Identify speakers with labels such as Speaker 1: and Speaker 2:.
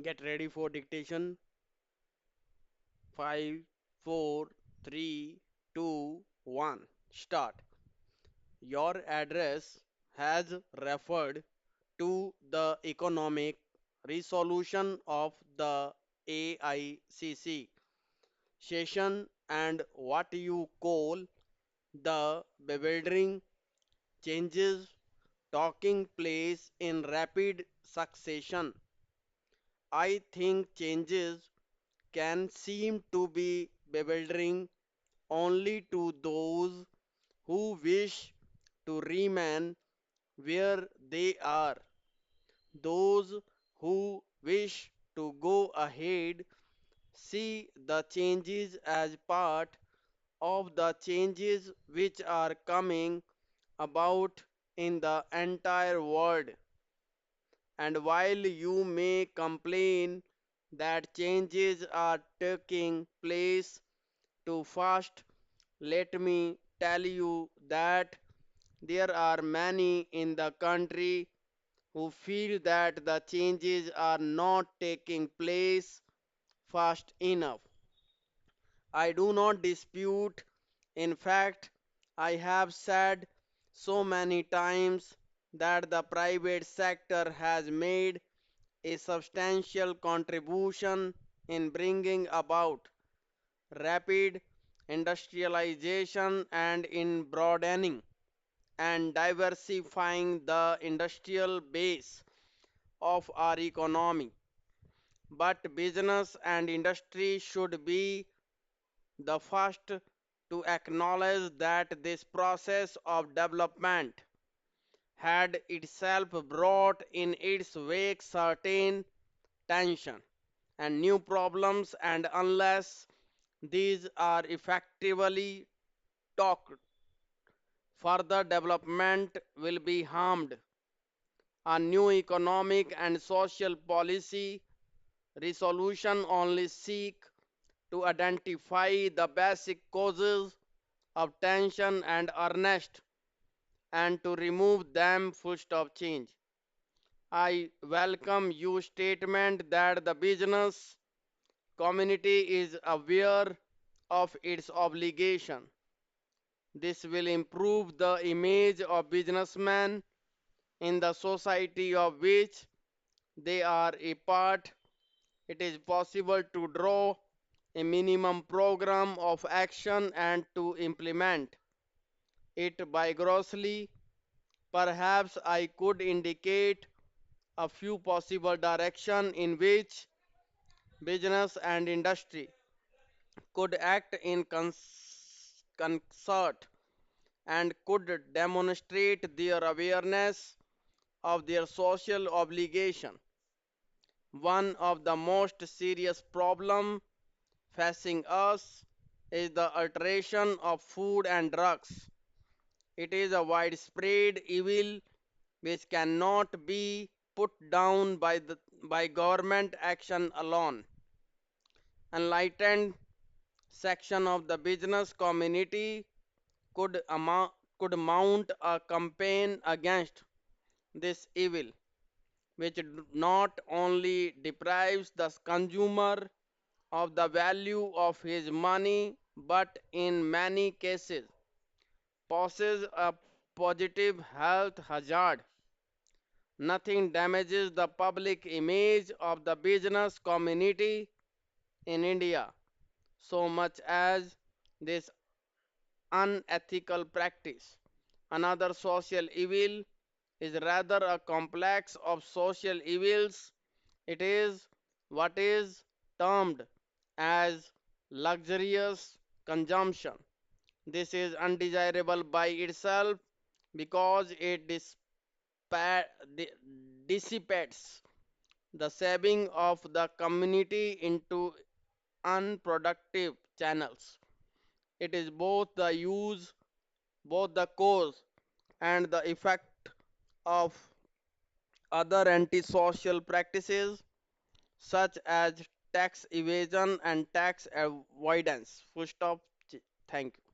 Speaker 1: Get ready for dictation. Five, four, three, two, one. Start. Your address has referred to the economic resolution of the AICC session and what you call the bewildering changes taking place in rapid succession. I think changes can seem to be bewildering only to those who wish to remain where they are. Those who wish to go ahead see the changes as part of the changes which are coming about in the entire world. And while you may complain that changes are taking place too fast, let me tell you that there are many in the country who feel that the changes are not taking place fast enough. I do not dispute. In fact, I have said so many times that the private sector has made a substantial contribution in bringing about rapid industrialization and in broadening and diversifying the industrial base of our economy. But business and industry should be the first to acknowledge that this process of development had itself brought in its wake certain tension and new problems, and unless these are effectively tackled, further development will be harmed. A new economic and social policy resolution only seek to identify the basic causes of tension and earnest and to remove them. Full stop change. I welcome your statement that the business community is aware of its obligation. This will improve the image of businessmen in the society of which they are a part. It is possible to draw a minimum program of action and to implement it vigorously. Perhaps I could indicate a few possible directions in which business and industry could act in concert and could demonstrate their awareness of their social obligation. One of the most serious problems facing us is the alteration of food and drugs. It is a widespread evil which cannot be put down by government action alone. Enlightened section of the business community could mount a campaign against this evil, which not only deprives the consumer of the value of his money but in many cases poses a positive health hazard. Nothing damages the public image of the business community in India so much as this unethical practice. Another social evil is rather a complex of social evils. It is what is termed as luxurious consumption. This is undesirable by itself because it di- dissipates the saving of the community into unproductive channels. It is both the cause and the effect of other antisocial practices such as tax evasion and tax avoidance. Full stop. Thank you.